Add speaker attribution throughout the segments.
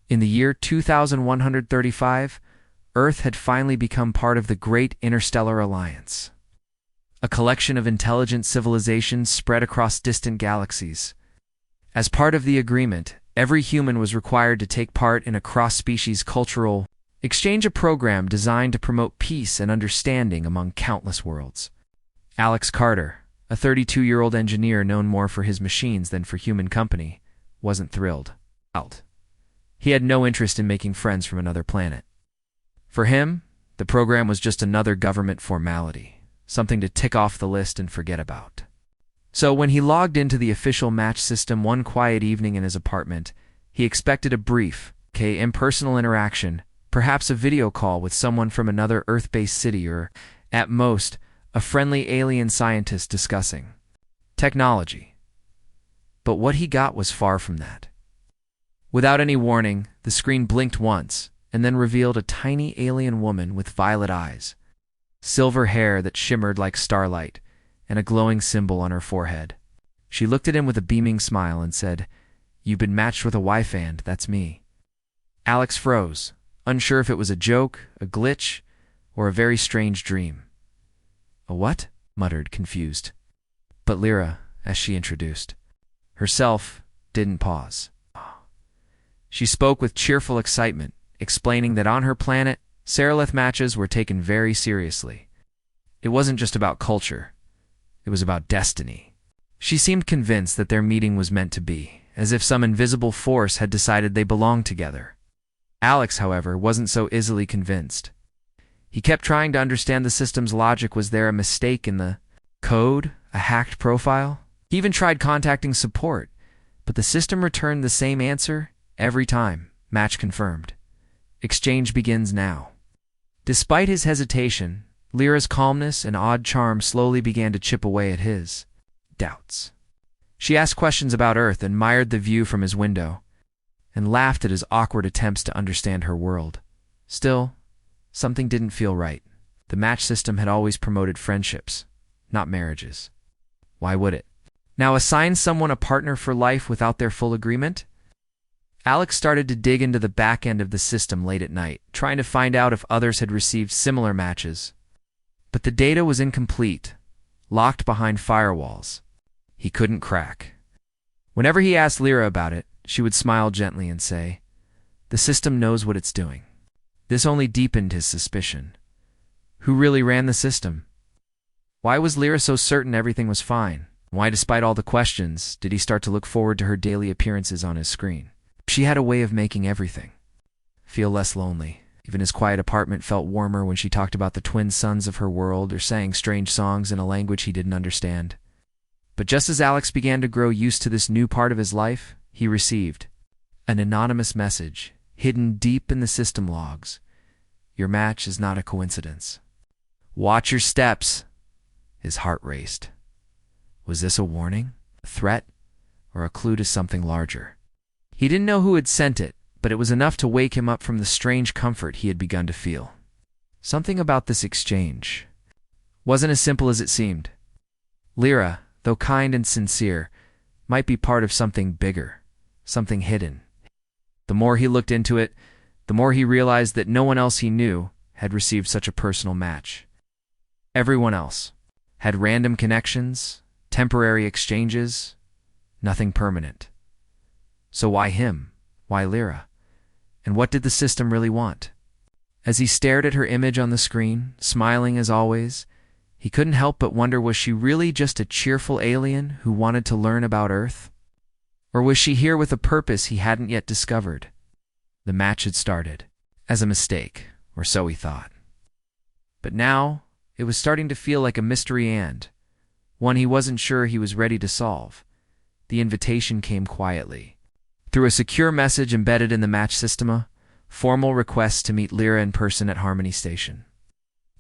Speaker 1: In the year 2135, Earth had finally become part of the Great Interstellar Alliance, a collection of intelligent civilizations spread across distant galaxies. As part of the agreement, every human was required to take part in a cross-species cultural exchange, a program designed to promote peace and understanding among countless worlds. Alex Carter, a 32-year-old engineer known more for his machines than for human company, wasn't thrilled. He had no interest in making friends from another planet. For him, the program was just another government formality, something to tick off the list and forget about. So when he logged into the official match system one quiet evening in his apartment, he expected a brief, impersonal interaction, perhaps a video call with someone from another Earth-based city or, at most, a friendly alien scientist discussing technology. But what he got was far from that. Without any warning, the screen blinked once and then revealed a tiny alien woman with violet eyes, silver hair that shimmered like starlight, and a glowing symbol on her forehead. She looked at him with a beaming smile and said, "You've been matched with a wife, and that's me." Alex froze, unsure if it was a joke, a glitch, or a very strange dream. "A what?" muttered, confused. But Lyra, as she introduced herself, didn't pause. She spoke with cheerful excitement, explaining that on her planet, Seraph matches were taken very seriously. It wasn't just about culture. It was about destiny. She seemed convinced that their meeting was meant to be, as if some invisible force had decided they belonged together. Alex, however, wasn't so easily convinced. He kept trying to understand the system's logic. Was there a mistake in the code, a hacked profile? He even tried contacting support, but the system returned the same answer every time. Match confirmed. Exchange begins now. Despite his hesitation, Lyra's calmness and odd charm slowly began to chip away at his doubts. She asked questions about Earth, admired the view from his window, and laughed at his awkward attempts to understand her world. Still, something didn't feel right. The match system had always promoted friendships, not marriages. Why would it? Now assign someone a partner for life without their full agreement? Alex started to dig into the back end of the system late at night, trying to find out if others had received similar matches. But the data was incomplete, locked behind firewalls. He couldn't crack. Whenever he asked Lyra about it, she would smile gently and say, "The system knows what it's doing." This only deepened his suspicion. Who really ran the system? Why was Lyra so certain everything was fine? Why, despite all the questions, did he start to look forward to her daily appearances on his screen? She had a way of making everything feel less lonely. Even his quiet apartment felt warmer when she talked about the twin suns of her world or sang strange songs in a language he didn't understand. But just as Alex began to grow used to this new part of his life, he received an anonymous message hidden deep in the system logs. "Your match is not a coincidence. Watch your steps." His heart raced. Was this a warning, a threat, or a clue to something larger? He didn't know who had sent it, but it was enough to wake him up from the strange comfort he had begun to feel. Something about this exchange wasn't as simple as it seemed. Lyra, though kind and sincere, might be part of something bigger, something hidden. The more he looked into it, the more he realized that no one else he knew had received such a personal match. Everyone else had random connections, temporary exchanges, nothing permanent. So why him? Why Lyra? And what did the system really want? As he stared at her image on the screen, smiling as always, he couldn't help but wonder, was she really just a cheerful alien who wanted to learn about Earth? Or was she here with a purpose he hadn't yet discovered? The match had started as a mistake, or so he thought. But now, it was starting to feel like a mystery, and one he wasn't sure he was ready to solve. The invitation came quietly. Through a secure message embedded in the match system, a formal request to meet Lyra in person at Harmony Station,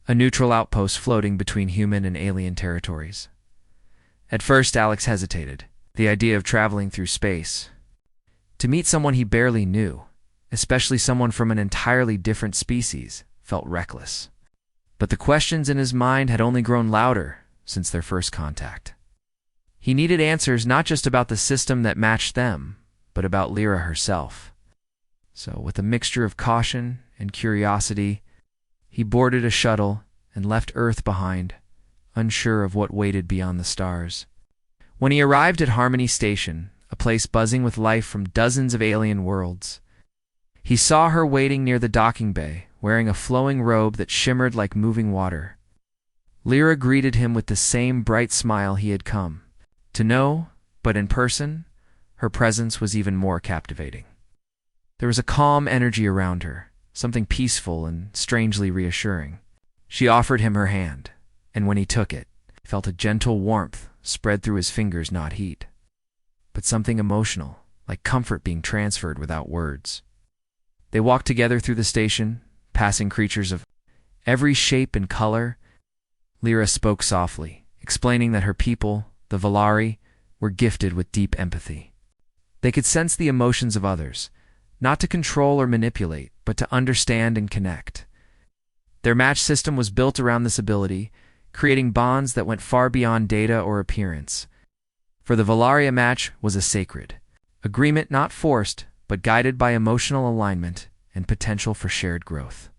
Speaker 1: a neutral outpost floating between human and alien territories. At first, Alex hesitated. The idea of traveling through space to meet someone he barely knew, especially someone from an entirely different species, felt reckless. But the questions in his mind had only grown louder since their first contact. He needed answers not just about the system that matched them, but about Lyra herself. So, with a mixture of caution and curiosity, he boarded a shuttle and left Earth behind, unsure of what waited beyond the stars. When he arrived at Harmony Station, a place buzzing with life from dozens of alien worlds, he saw her waiting near the docking bay, wearing a flowing robe that shimmered like moving water. Lyra greeted him with the same bright smile he had come to know, but in person, her presence was even more captivating. There was a calm energy around her, something peaceful and strangely reassuring. She offered him her hand, and when he took it, he felt a gentle warmth spread through his fingers, not heat, but something emotional, like comfort being transferred without words. They walked together through the station, passing creatures of every shape and color. Lyra spoke softly, explaining that her people, the Valari, were gifted with deep empathy. They could sense the emotions of others, not to control or manipulate, but to understand and connect. Their match system was built around this ability, creating bonds that went far beyond data or appearance. For the Valari, a match was a sacred agreement, not forced, but guided by emotional alignment and potential for shared growth.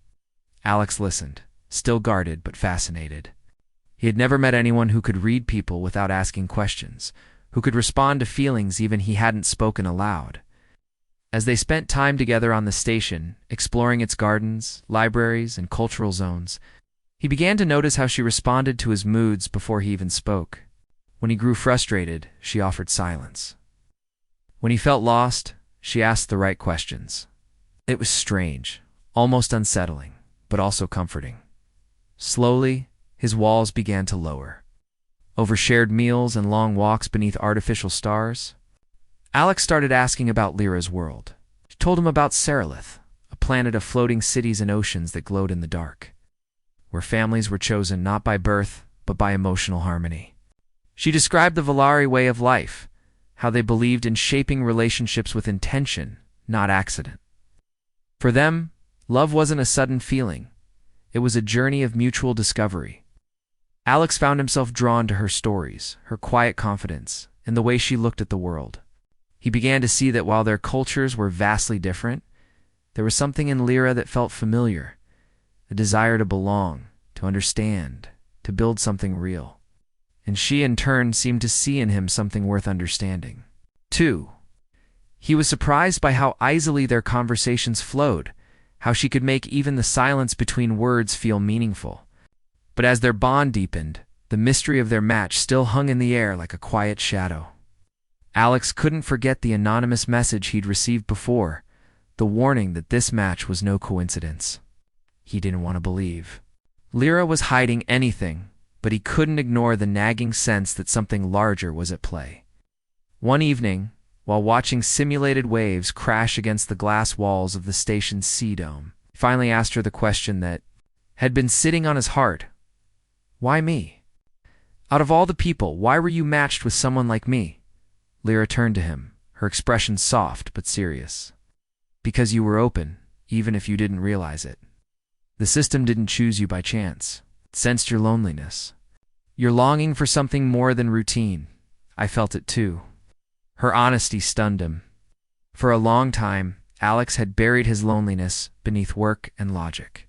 Speaker 1: Alex listened, still guarded but fascinated. He had never met anyone who could read people without asking questions, who could respond to feelings even he hadn't spoken aloud. As they spent time together on the station, exploring its gardens, libraries, and cultural zones, he began to notice how she responded to his moods before he even spoke. When he grew frustrated, she offered silence. When he felt lost, she asked the right questions. It was strange, almost unsettling, but also comforting. Slowly, his walls began to lower. Over shared meals and long walks beneath artificial stars, Alex started asking about Lyra's world. She told him about Serelith, a planet of floating cities and oceans that glowed in the dark, where families were chosen not by birth, but by emotional harmony. She described the Valari way of life, how they believed in shaping relationships with intention, not accident. For them, love wasn't a sudden feeling. It was a journey of mutual discovery. Alex found himself drawn to her stories, her quiet confidence, and the way she looked at the world. He began to see that while their cultures were vastly different, there was something in Lyra that felt familiar, a desire to belong, to understand, to build something real. And she, in turn, seemed to see in him something worth understanding. 2. He was surprised by how easily their conversations flowed, how she could make even the silence between words feel meaningful. But as their bond deepened, the mystery of their match still hung in the air like a quiet shadow. Alex couldn't forget the anonymous message he'd received before, the warning that this match was no coincidence. He didn't want to believe Lyra was hiding anything, but he couldn't ignore the nagging sense that something larger was at play. One evening, while watching simulated waves crash against the glass walls of the station's sea dome, he finally asked her the question that had been sitting on his heart. Why me? Out of all the people, why were you matched with someone like me? Lyra turned to him, her expression soft but serious. Because you were open, even if you didn't realize it. The system didn't choose you by chance. It sensed your loneliness. Your longing for something more than routine. I felt it too. Her honesty stunned him. For a long time, Alex had buried his loneliness beneath work and logic.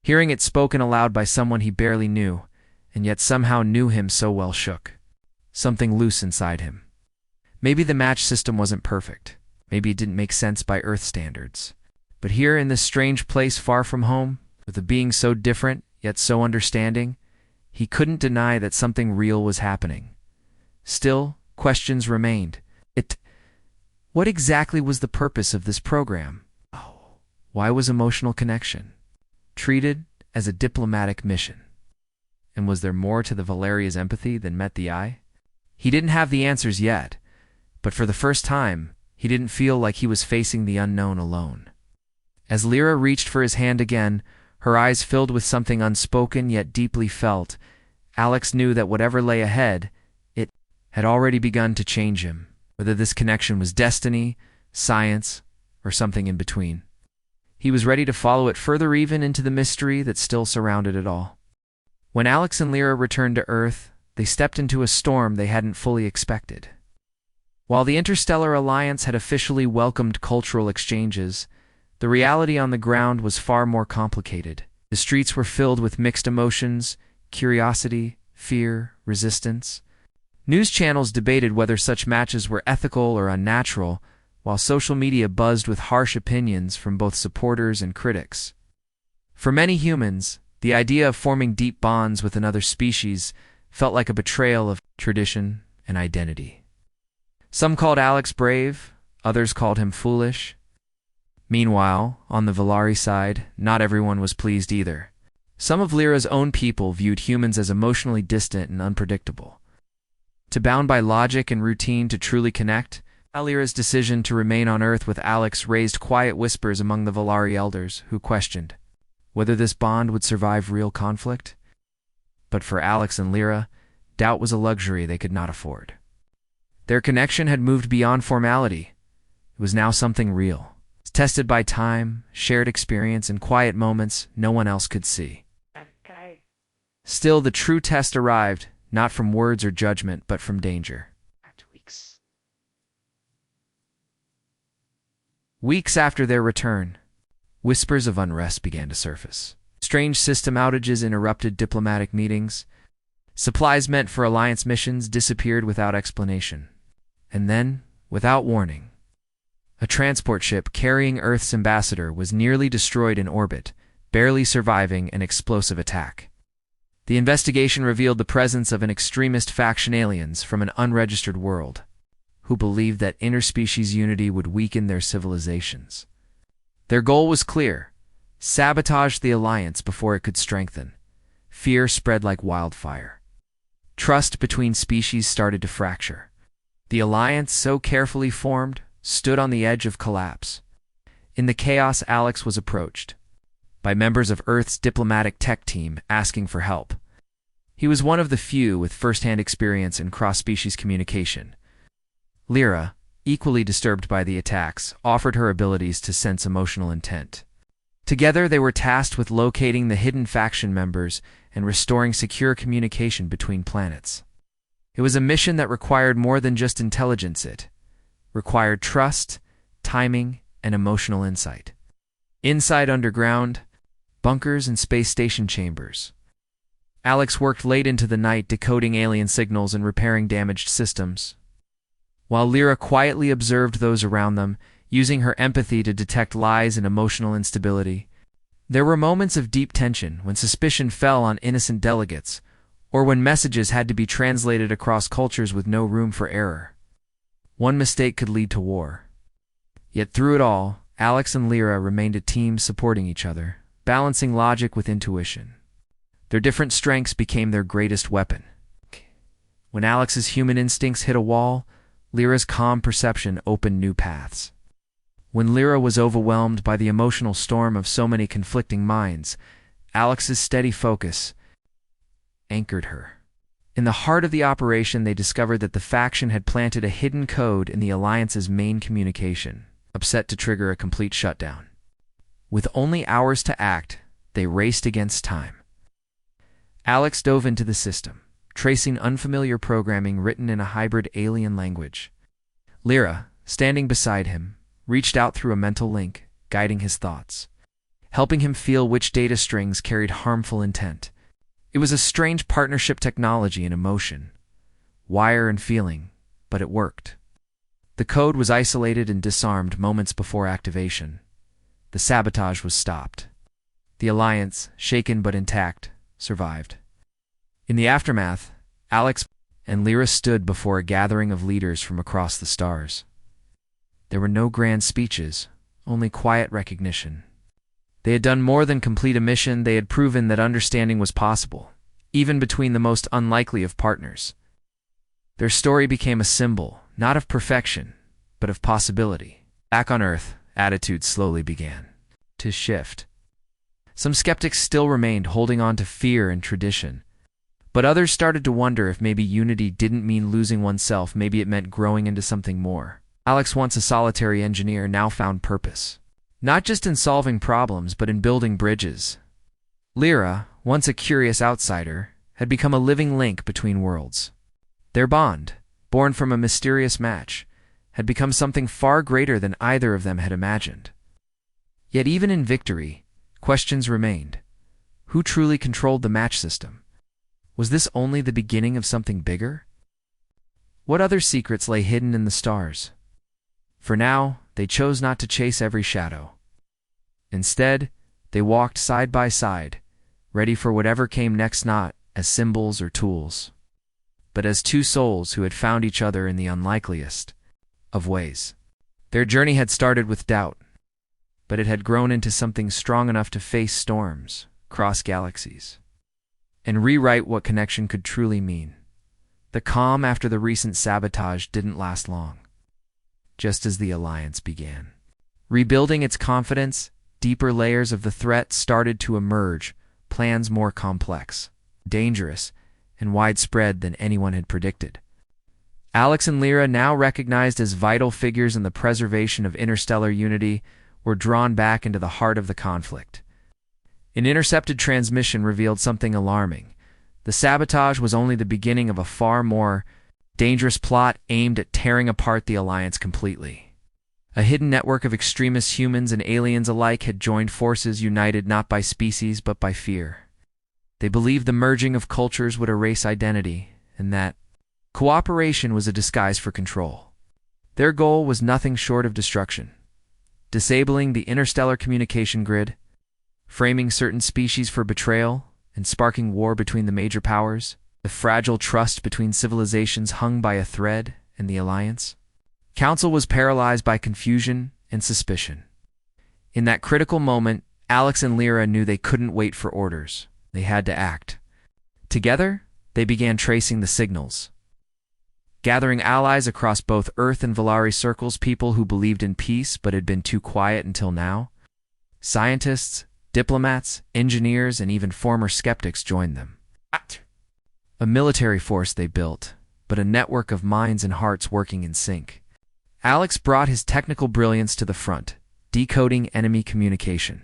Speaker 1: Hearing it spoken aloud by someone he barely knew, and yet somehow knew him so well, shook something loose inside him. Maybe the match system wasn't perfect. Maybe it didn't make sense by Earth standards. But here in this strange place far from home, with a being so different, yet so understanding, he couldn't deny that something real was happening. Still, questions remained. What exactly was the purpose of this program? Why was emotional connection treated as a diplomatic mission? And was there more to the Valeria's empathy than met the eye? He didn't have the answers yet, but for the first time, he didn't feel like he was facing the unknown alone. As Lyra reached for his hand again, her eyes filled with something unspoken yet deeply felt, Alex knew that whatever lay ahead, it had already begun to change him, whether this connection was destiny, science, or something in between. He was ready to follow it further, even into the mystery that still surrounded it all. When Alex and Lyra returned to Earth, they stepped into a storm they hadn't fully expected. While the Interstellar Alliance had officially welcomed cultural exchanges, The reality on the ground was far more complicated. The streets were filled with mixed emotions, curiosity, fear, resistance. News channels debated whether such matches were ethical or unnatural, while social media buzzed with harsh opinions from both supporters and critics. For many humans, the idea of forming deep bonds with another species felt like a betrayal of tradition and identity. Some called Alex brave, others called him foolish. Meanwhile, on the Valari side, not everyone was pleased either. Some of Lyra's own people viewed humans as emotionally distant and unpredictable. Too bound by logic and routine to truly connect, Lyra's decision to remain on Earth with Alex raised quiet whispers among the Valari elders, who questioned whether this bond would survive real conflict. But for Alex and Lyra, doubt was a luxury they could not afford. Their connection had moved beyond formality. It was now something real, tested by time, shared experience, and quiet moments no one else could see. Still, the true test arrived, not from words or judgment, but from danger. Weeks after their return, whispers of unrest began to surface. Strange system outages interrupted diplomatic meetings. Supplies meant for Alliance missions disappeared without explanation. And then, without warning, a transport ship carrying Earth's ambassador was nearly destroyed in orbit, barely surviving an explosive attack. The investigation revealed the presence of an extremist faction aliens from an unregistered world, who believed that interspecies unity would weaken their civilizations. Their goal was clear: sabotage the Alliance before it could strengthen. Fear spread like wildfire. Trust between species started to fracture. The Alliance, so carefully formed, stood on the edge of collapse. In the chaos, Alex was approached by members of Earth's diplomatic tech team asking for help. He was one of the few with first-hand experience in cross-species communication. Lyra, equally disturbed by the attacks, offered her abilities to sense emotional intent. Together, they were tasked with locating the hidden faction members and restoring secure communication between planets. It was a mission that required more than just intelligence. It required trust, timing, and emotional insight. Inside underground, bunkers and space station chambers, Alex worked late into the night decoding alien signals and repairing damaged systems, while Lyra quietly observed those around them, using her empathy to detect lies and emotional instability. There were moments of deep tension when suspicion fell on innocent delegates, or when messages had to be translated across cultures with no room for error. One mistake could lead to war. Yet through it all, Alex and Lyra remained a team supporting each other, balancing logic with intuition. Their different strengths became their greatest weapon. When Alex's human instincts hit a wall, Lyra's calm perception opened new paths. When Lyra was overwhelmed by the emotional storm of so many conflicting minds, Alex's steady focus anchored her. In the heart of the operation, they discovered that the faction had planted a hidden code in the Alliance's main communication, set to trigger a complete shutdown. With only hours to act, they raced against time. Alex dove into the system, tracing unfamiliar programming written in a hybrid alien language. Lyra, standing beside him, reached out through a mental link, guiding his thoughts, helping him feel which data strings carried harmful intent. It was a strange partnership, technology and emotion, wire and feeling, but it worked. The code was isolated and disarmed moments before activation. The sabotage was stopped. The Alliance, shaken but intact, survived. In the aftermath, Alex and Lyra stood before a gathering of leaders from across the stars. There were no grand speeches, only quiet recognition. They had done more than complete a mission. They had proven that understanding was possible, even between the most unlikely of partners. Their story became a symbol, not of perfection, but of possibility. Back on Earth, attitudes slowly began to shift. Some skeptics still remained, holding on to fear and tradition, but others started to wonder if maybe unity didn't mean losing oneself, maybe it meant growing into something more. Alex, once a solitary engineer, now found purpose, not just in solving problems, but in building bridges. Lyra, once a curious outsider, had become a living link between worlds. Their bond, born from a mysterious match, had become something far greater than either of them had imagined. Yet even in victory, questions remained. Who truly controlled the match system? Was this only the beginning of something bigger? What other secrets lay hidden in the stars? For now, they chose not to chase every shadow. Instead, they walked side by side, ready for whatever came next, not as symbols or tools, but as two souls who had found each other in the unlikeliest of ways. Their journey had started with doubt, but it had grown into something strong enough to face storms, cross galaxies, and rewrite what connection could truly mean. The calm after the recent sabotage didn't last long. Just as the Alliance began rebuilding its confidence, deeper layers of the threat started to emerge, plans more complex, dangerous, and widespread than anyone had predicted. Alex and Lyra, now recognized as vital figures in the preservation of interstellar unity, were drawn back into the heart of the conflict. An intercepted transmission revealed something alarming. The sabotage was only the beginning of a far more dangerous plot aimed at tearing apart the Alliance completely. A hidden network of extremist humans and aliens alike had joined forces, united not by species but by fear. They believed the merging of cultures would erase identity, and that cooperation was a disguise for control. Their goal was nothing short of destruction, disabling the interstellar communication grid, framing certain species for betrayal, and sparking war between the major powers. The fragile trust between civilizations hung by a thread, and the Alliance. Council was paralyzed by confusion and suspicion. In that critical moment, Alex and Lyra knew they couldn't wait for orders. They had to act. Together, they began tracing the signals, gathering allies across both Earth and Valari circles, people who believed in peace but had been too quiet until now. Scientists, diplomats, engineers, and even former skeptics joined them. A military force they built, but a network of minds and hearts working in sync. Alex brought his technical brilliance to the front, decoding enemy communication,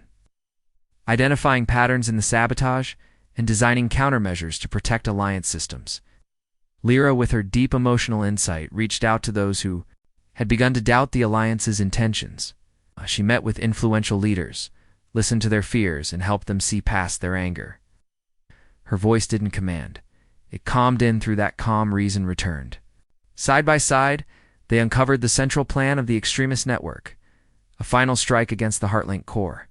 Speaker 1: identifying patterns in the sabotage, and designing countermeasures to protect Alliance systems. Lyra, with her deep emotional insight, reached out to those who had begun to doubt the Alliance's intentions. She met with influential leaders, listened to their fears, and helped them see past their anger. Her voice didn't command. It calmed in through that calm reason returned. Side by side, they uncovered the central plan of the extremist network, a final strike against the Heartlink core,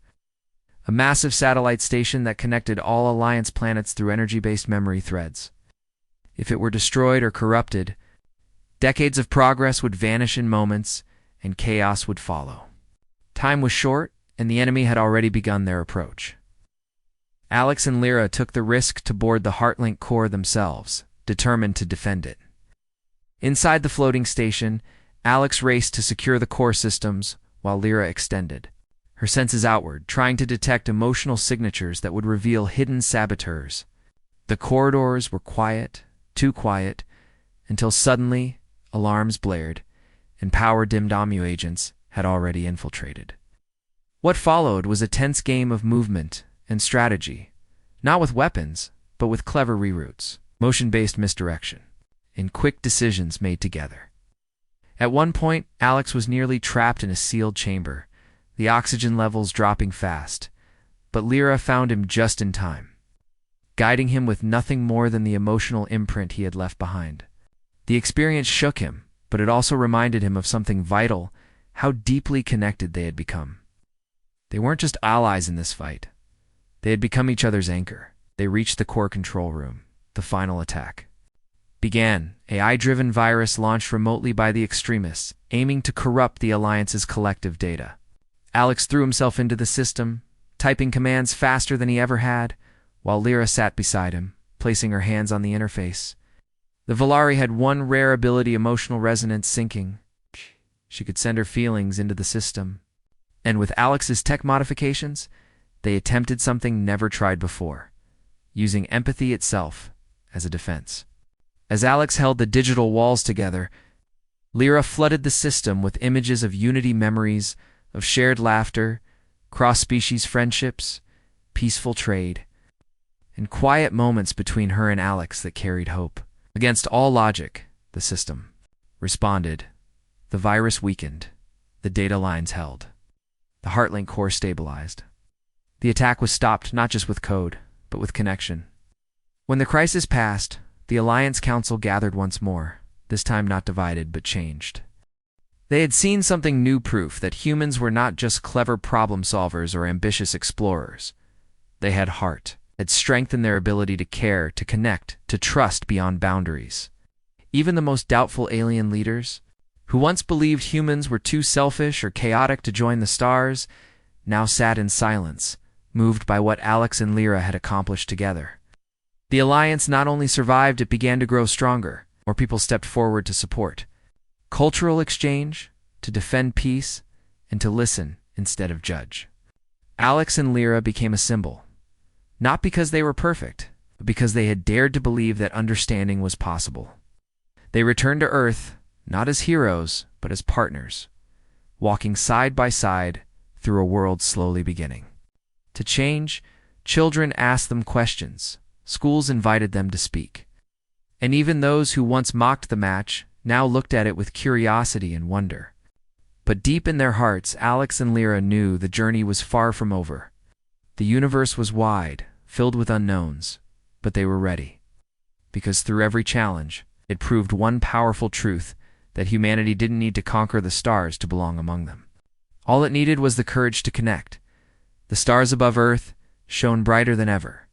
Speaker 1: a massive satellite station that connected all Alliance planets through energy-based memory threads. If it were destroyed or corrupted, decades of progress would vanish in moments, and chaos would follow. Time was short, and the enemy had already begun their approach. Alex and Lyra took the risk to board the Heartlink core themselves, determined to defend it. Inside the floating station, Alex raced to secure the core systems, while Lyra extended, her senses outward, trying to detect emotional signatures that would reveal hidden saboteurs. The corridors were quiet, too quiet, until suddenly alarms blared, and power-dimmed OMU agents had already infiltrated. What followed was a tense game of movement and strategy, not with weapons, but with clever reroutes, motion-based misdirection, and quick decisions made together. At one point, Alex was nearly trapped in a sealed chamber, the oxygen levels dropping fast, but Lyra found him just in time, guiding him with nothing more than the emotional imprint he had left behind. The experience shook him, but it also reminded him of something vital, how deeply connected they had become. They weren't just allies in this fight. They had become each other's anchor. They reached the core control room. The final attack began. AI-driven virus launched remotely by the extremists, aiming to corrupt the Alliance's collective data. Alex threw himself into the system, typing commands faster than he ever had, while Lyra sat beside him, placing her hands on the interface. The Valari had one rare ability, emotional resonance syncing. She could send her feelings into the system. And with Alex's tech modifications, they attempted something never tried before, using empathy itself as a defense. As Alex held the digital walls together, Lyra flooded the system with images of unity, memories of shared laughter, cross-species friendships, peaceful trade, and quiet moments between her and Alex that carried hope. Against all logic, the system responded. The virus weakened. The data lines held. The Heartlink core stabilized. The attack was stopped not just with code, but with connection. When the crisis passed, the Alliance Council gathered once more, this time not divided but changed. They had seen something new, proof that humans were not just clever problem solvers or ambitious explorers. They had heart, had strength in their ability to care, to connect, to trust beyond boundaries. Even the most doubtful alien leaders, who once believed humans were too selfish or chaotic to join the stars, now sat in silence, moved by what Alex and Lyra had accomplished together. The alliance not only survived, it began to grow stronger. More people stepped forward to support cultural exchange, to defend peace, and to listen instead of judge. Alex and Lyra became a symbol, not because they were perfect, but because they had dared to believe that understanding was possible. They returned to Earth, not as heroes, but as partners, walking side by side through a world slowly beginning to change. Children asked them questions, schools invited them to speak, and even those who once mocked the match now looked at it with curiosity and wonder. But deep in their hearts, Alex and Lyra knew the journey was far from over. The universe was wide, filled with unknowns, but they were ready. Because through every challenge, it proved one powerful truth, that humanity didn't need to conquer the stars to belong among them. All it needed was the courage to connect. The stars above Earth shone brighter than ever.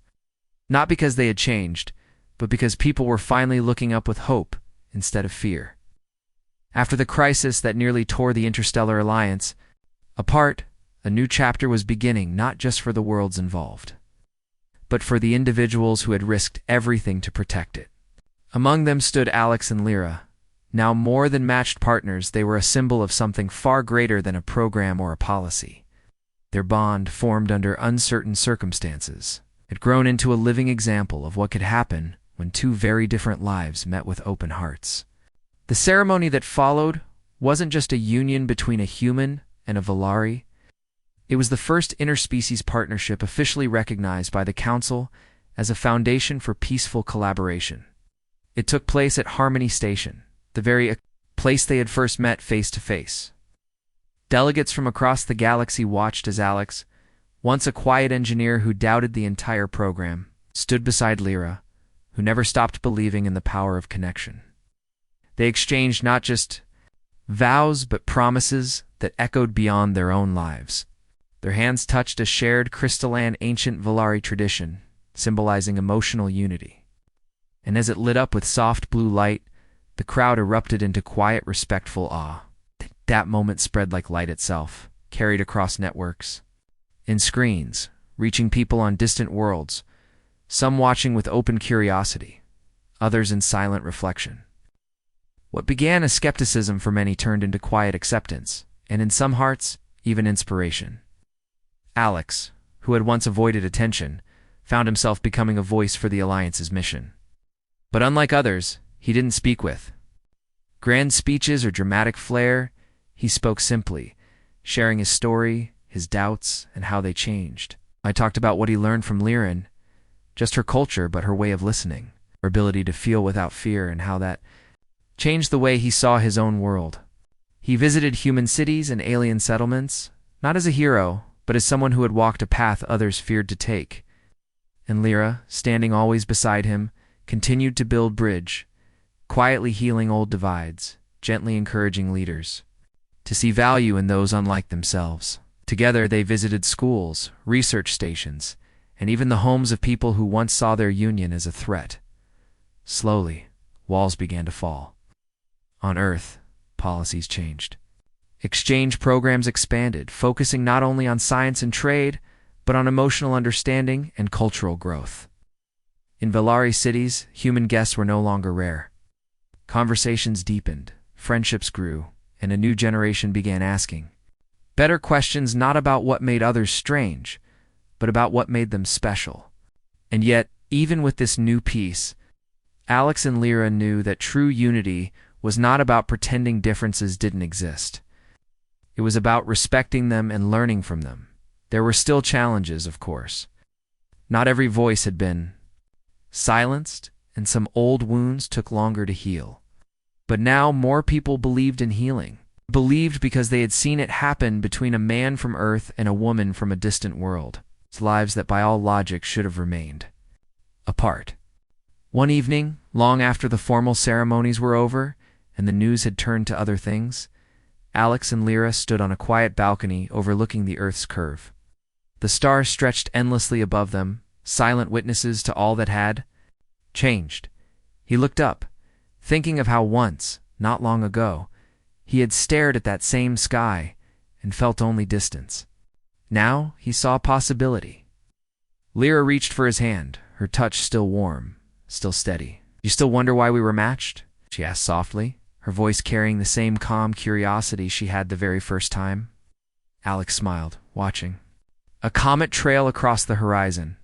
Speaker 1: Not because they had changed, but because people were finally looking up with hope instead of fear. After the crisis that nearly tore the Interstellar Alliance apart, a new chapter was beginning, not just for the worlds involved, but for the individuals who had risked everything to protect it. Among them stood Alex and Lyra. Now more than matched partners, they were a symbol of something far greater than a program or a policy. Their bond, formed under uncertain circumstances, had grown into a living example of what could happen when two very different lives met with open hearts. The ceremony that followed wasn't just a union between a human and a Volari. It was the first interspecies partnership officially recognized by the Council as a foundation for peaceful collaboration. It took place at Harmony Station, the very place they had first met face to face. Delegates from across the galaxy watched as Alex, once a quiet engineer who doubted the entire program, stood beside Lyra, who never stopped believing in the power of connection. They exchanged not just vows but promises that echoed beyond their own lives. Their hands touched a shared crystalline ancient Volari tradition, symbolizing emotional unity. And as it lit up with soft blue light, the crowd erupted into quiet, respectful awe. That moment spread like light itself, carried across networks, in screens, reaching people on distant worlds, some watching with open curiosity, others in silent reflection. What began as skepticism for many turned into quiet acceptance, and in some hearts, even inspiration. Alex, who had once avoided attention, found himself becoming a voice for the Alliance's mission. But unlike others, he didn't speak with grand speeches or dramatic flair. He spoke simply, sharing his story, his doubts, and how they changed. I talked about what he learned from Lyra, just her culture, but her way of listening, her ability to feel without fear, and how that changed the way he saw his own world. He visited human cities and alien settlements, not as a hero, but as someone who had walked a path others feared to take. And Lyra, standing always beside him, continued to build bridge, quietly healing old divides, gently encouraging leaders to see value in those unlike themselves. Together they visited schools, research stations, and even the homes of people who once saw their union as a threat. Slowly, walls began to fall. On Earth, policies changed. Exchange programs expanded, focusing not only on science and trade, but on emotional understanding and cultural growth. In Volari cities, human guests were no longer rare. Conversations deepened, friendships grew, and a new generation began asking better questions, not about what made others strange, but about what made them special. And yet, even with this new peace, Alex and Lyra knew that true unity was not about pretending differences didn't exist. It was about respecting them and learning from them. There were still challenges, of course. Not every voice had been silenced, and some old wounds took longer to heal. But now more people believed in healing. Believed because they had seen it happen between a man from Earth and a woman from a distant world. Lives that by all logic should have remained apart. One evening, long after the formal ceremonies were over and the news had turned to other things, Alex and Lyra stood on a quiet balcony overlooking the Earth's curve. The stars stretched endlessly above them, silent witnesses to all that had changed. He looked up, thinking of how once, not long ago, he had stared at that same sky and felt only distance. Now he saw possibility. Lyra reached for his hand, her touch still warm, still steady. "You still wonder why we were matched?" she asked softly, her voice carrying the same calm curiosity she had the very first time. Alex smiled, watching. "A comet trail across the horizon.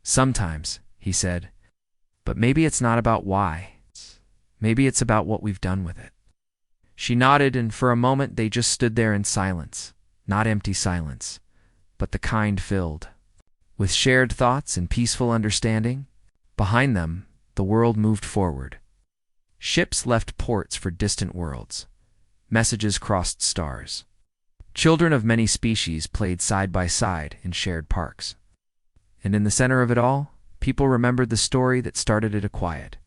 Speaker 1: Sometimes," he said, "but maybe it's not about why. Maybe it's about what we've done with it." She nodded, and for a moment they just stood there in silence. Not empty silence, but the kind filled with shared thoughts and peaceful understanding. Behind them, the world moved forward. Ships left ports for distant worlds. Messages crossed stars. Children of many species played side by side in shared parks. And in the center of it all, people remembered the story that started it: a quiet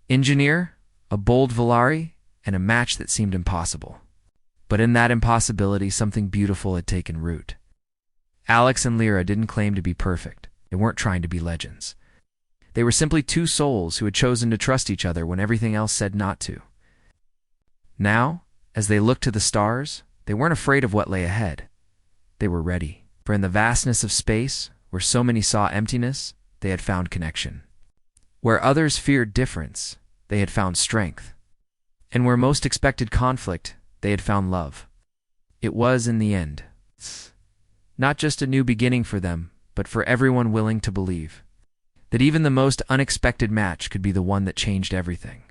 Speaker 1: engineer, a bold Valari, and a match that seemed impossible. But in that impossibility, something beautiful had taken root. Alex and Lyra didn't claim to be perfect. They weren't trying to be legends. They were simply two souls who had chosen to trust each other when everything else said not to. Now, as they looked to the stars, they weren't afraid of what lay ahead. They were ready. For in the vastness of space, where so many saw emptiness, they had found connection. Where others feared difference, they had found strength. And where most expected conflict, they had found love. It was, in the end, not just a new beginning for them, but for everyone willing to believe that even the most unexpected match could be the one that changed everything.